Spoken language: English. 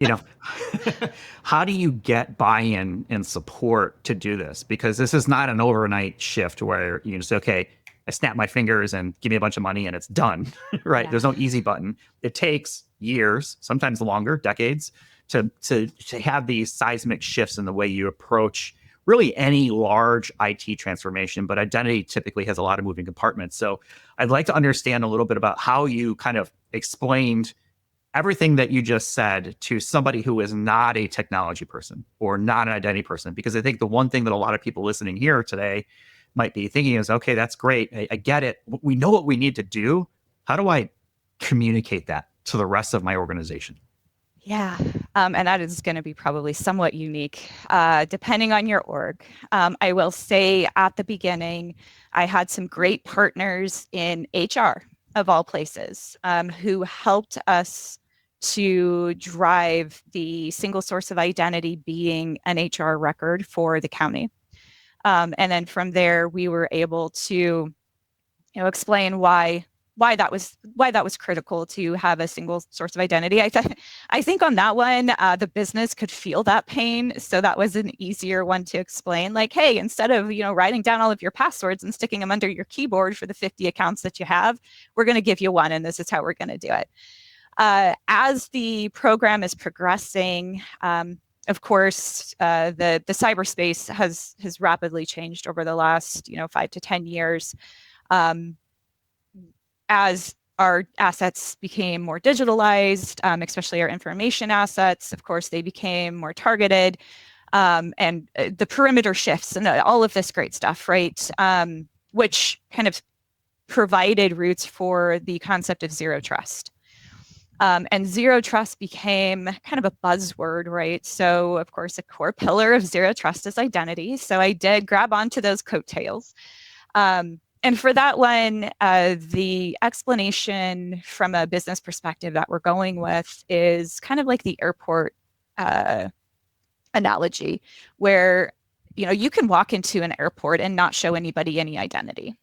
you know, how do you get buy-in and support to do this? Because this is not an overnight shift where you just, okay, I snap my fingers and give me a bunch of money and it's done, right? Yeah. There's no easy button. It takes years, sometimes longer, decades, to have these seismic shifts in the way you approach really any large IT transformation, but identity typically has a lot of moving compartments. So I'd like to understand a little bit about how you kind of explained everything that you just said to somebody who is not a technology person or not an identity person. Because I think the one thing that a lot of people listening here today might be thinking is, okay, that's great. I get it. We know what we need to do. How do I communicate that to the rest of my organization? Yeah. And that is going to be probably somewhat unique, depending on your org. I will say at the beginning, I had some great partners in HR, of all places, who helped us to drive the single source of identity being an HR record for the county. And then from there, we were able to explain why that was critical to have a single source of identity. I think on that one, the business could feel that pain, so that was an easier one to explain. Like, hey, instead of writing down all of your passwords and sticking them under your keyboard for the 50 accounts that you have, we're going to give you one, and this is how we're going to do it. As the program is progressing, of course, the cyberspace has rapidly changed over the last 5 to 10 years. Um, as our assets became more digitalized, especially our information assets, of course, they became more targeted, and the perimeter shifts and all of this great stuff, right? Which kind of provided roots for the concept of zero trust. And zero trust became kind of a buzzword, right? So, of course, a core pillar of zero trust is identity. So I did grab onto those coattails. And for that one, the explanation from a business perspective that we're going with is kind of like the airport uh, analogy, where you can walk into an airport and not show anybody any identity.